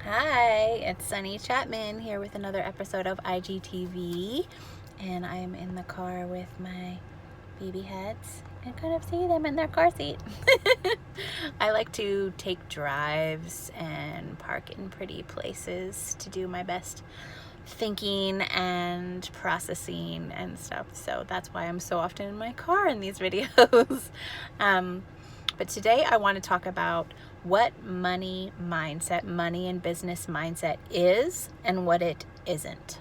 Hi, it's Sunny Chapman here with another episode of IGTV, and I'm in the car with my baby heads and kind of see them in their car seat. I like to take drives and park in pretty places to do my best thinking and processing and stuff, so that's why I'm so often in my car in these videos. But today I want to talk about what money mindset, money and business mindset is and what it isn't.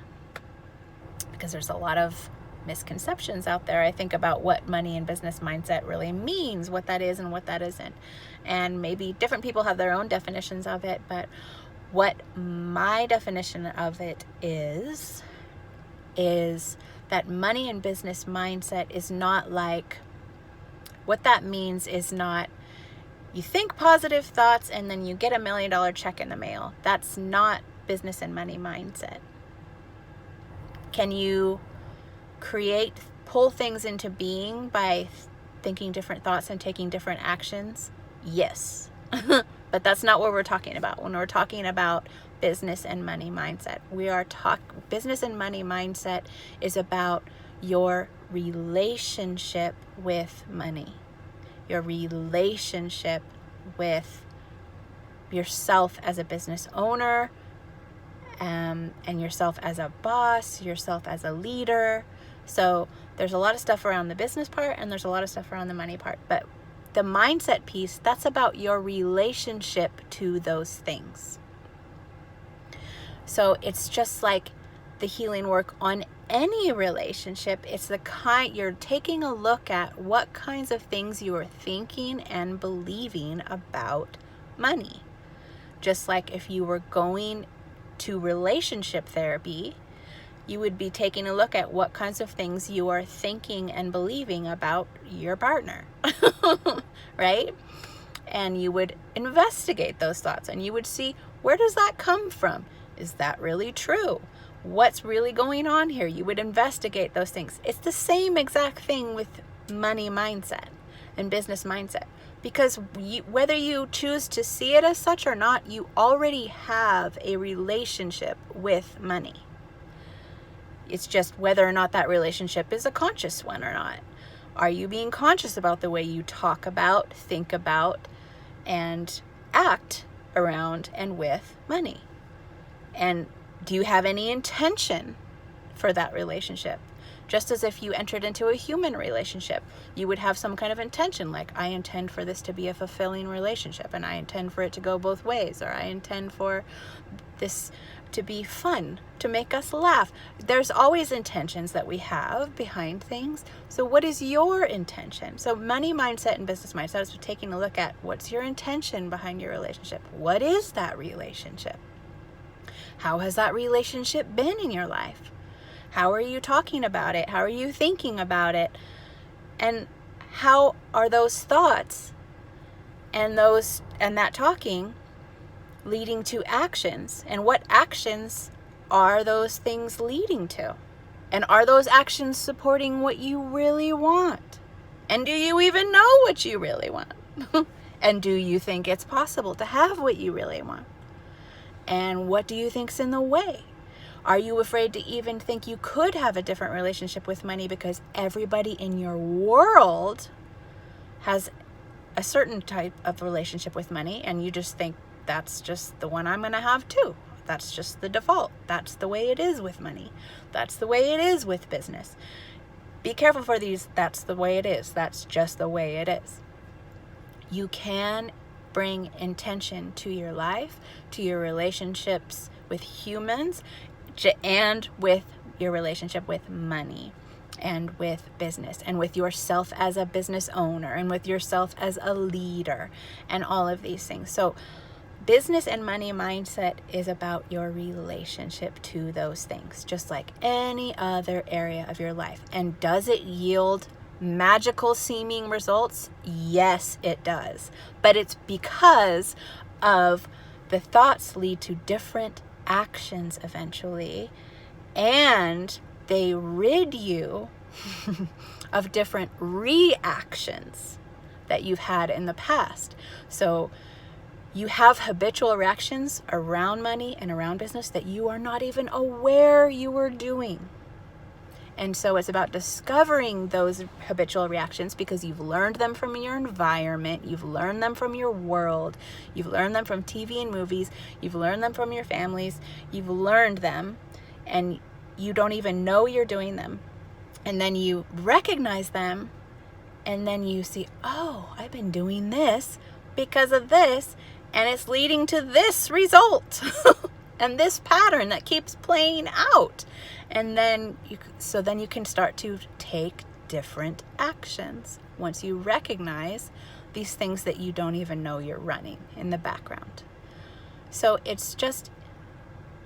Because there's a lot of misconceptions out there, I think, about what money and business mindset really means, what that is and what that isn't. And maybe different people have their own definitions of it, but what my definition of it is that money and business mindset is not like, what that means is not you think positive thoughts and then you get $1 million check in the mail. That's not business and money mindset. Can you pull things into being by thinking different thoughts and taking different actions? Yes. But that's not what we're talking about. When we're talking about business and money mindset, business and money mindset is about your relationship with money, your relationship with yourself as a business owner, and yourself as a boss, yourself as a leader. So there's a lot of stuff around the business part and there's a lot of stuff around the money part, but the mindset piece, that's about your relationship to those things. So it's just like the healing work on any relationship. It's you're taking a look at what kinds of things you are thinking and believing about money. Just like if you were going to relationship therapy, you would be taking a look at what kinds of things you are thinking and believing about your partner, right? And you would investigate those thoughts and you would see, where does that come from? Is that really true? What's really going on here? You would investigate those things. It's the same exact thing with money mindset and business mindset, because whether you choose to see it as such or not, you already have a relationship with money. It's just whether or not that relationship is a conscious one or not. Are you being conscious about the way you talk about, think about, and act around and with money? And do you have any intention for that relationship? Just as if you entered into a human relationship, you would have some kind of intention, like, I intend for this to be a fulfilling relationship, and I intend for it to go both ways, or I intend for this to be fun, to make us laugh. There's always intentions that we have behind things. So what is your intention? So money mindset and business mindset is taking a look at, what's your intention behind your relationship? What is that relationship? How has that relationship been in your life? How are you talking about it? How are you thinking about it? And how are those thoughts and that talking leading to actions? And what actions are those things leading to? And are those actions supporting what you really want? And do you even know what you really want? And do you think it's possible to have what you really want? And what do you think's in the way? Are you afraid to even think you could have a different relationship with money because everybody in your world has a certain type of relationship with money, and you just think that's just the one I'm going to have too? That's just the default. That's the way it is with money. That's the way it is with business. Be careful for these, that's the way it is. That's just the way it is. You can bring intention to your life, to your relationships with humans, and with your relationship with money and with business and with yourself as a business owner and with yourself as a leader and all of these things. So business and money mindset is about your relationship to those things, just like any other area of your life. And does it yield magical seeming results? Yes, it does. But it's because of the thoughts lead to different actions eventually, and they rid you of different reactions that you've had in the past. So You have habitual reactions around money and around business that you are not even aware you were doing. And so it's about discovering those habitual reactions because you've learned them from your environment, you've learned them from your world, you've learned them from TV and movies, you've learned them from your families, you've learned them and you don't even know you're doing them. And then you recognize them and then you see, oh, I've been doing this because of this and it's leading to this result. And this pattern that keeps playing out. And then you can start to take different actions once you recognize these things that you don't even know you're running in the background. So it's just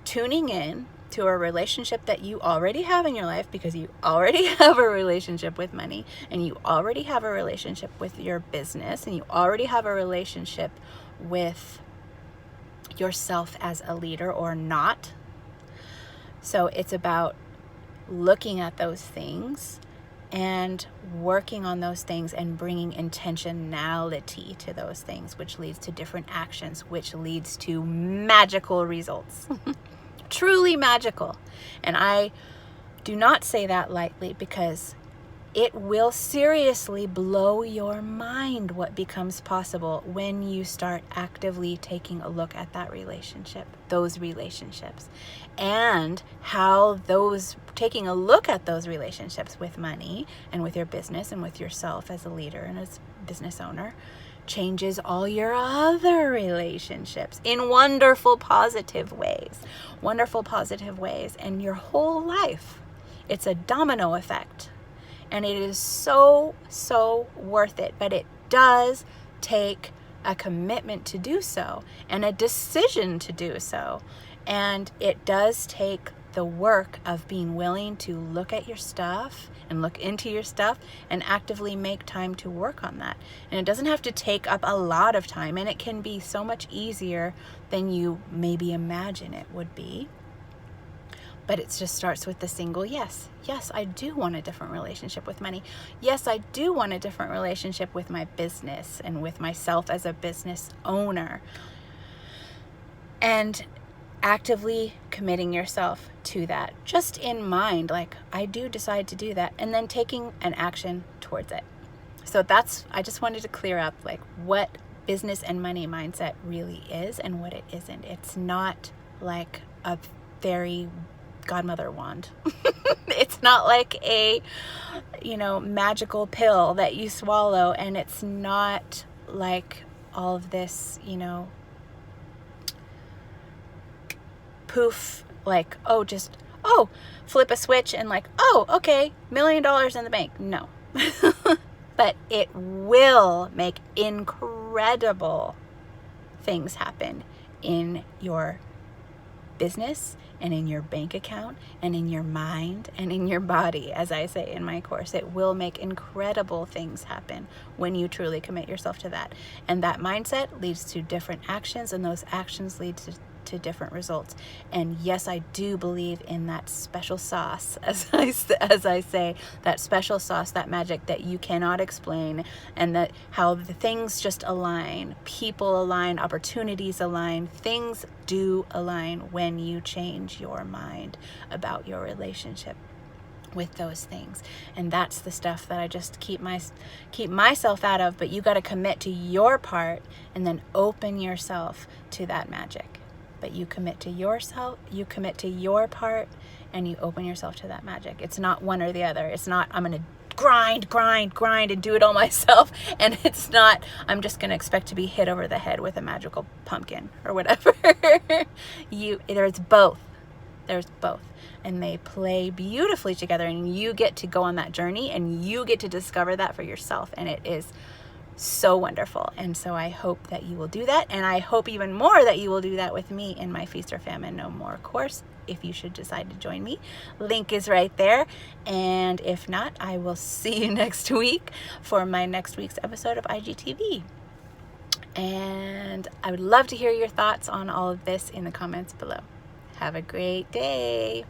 tuning in to a relationship that you already have in your life because you already have a relationship with money and you already have a relationship with your business and you already have a relationship with yourself as a leader or not. So it's about looking at those things and working on those things and bringing intentionality to those things, which leads to different actions, which leads to magical results. Truly magical. And I do not say that lightly because it will seriously blow your mind what becomes possible when you start actively taking a look at that relationship, those relationships, and how taking a look at those relationships with money and with your business and with yourself as a leader and as a business owner changes all your other relationships in wonderful, positive ways, and your whole life. It's a domino effect. And it is so, so worth it. But it does take a commitment to do so and a decision to do so. And it does take the work of being willing to look at your stuff and look into your stuff and actively make time to work on that. And it doesn't have to take up a lot of time. And it can be so much easier than you maybe imagine it would be. But it just starts with the single yes. Yes, I do want a different relationship with money. Yes, I do want a different relationship with my business and with myself as a business owner. And actively committing yourself to that, just in mind, like I do decide to do that, and then taking an action towards it. So I just wanted to clear up like what business and money mindset really is and what it isn't. It's not like a fairy godmother wand. It's not like a, magical pill that you swallow, and it's not like all of this, poof, like, flip a switch and like, okay, $1 million in the bank. No. But it will make incredible things happen in your business and in your bank account and in your mind and in your body. As I say in my course, it will make incredible things happen when you truly commit yourself to that. And that mindset leads to different actions, and those actions lead to different results. And yes, I do believe in that special sauce, as I say, that special sauce, that magic that you cannot explain, and that how the things just align, people align, opportunities align, things do align when you change your mind about your relationship with those things. And that's the stuff that I just keep myself out of, but you got to commit to your part and then open yourself to that magic. But you commit to yourself, you commit to your part, and you open yourself to that magic. It's not one or the other. It's not, I'm going to grind and do it all myself. And it's not, I'm just going to expect to be hit over the head with a magical pumpkin or whatever. There's both. There's both. And they play beautifully together. And you get to go on that journey and you get to discover that for yourself. And it is so wonderful. And so I hope that you will do that. And I hope even more that you will do that with me in my Feast or Famine No More course, if you should decide to join me. Link is right there. And if not, I will see you next week for my next week's episode of IGTV. And I would love to hear your thoughts on all of this in the comments below. Have a great day.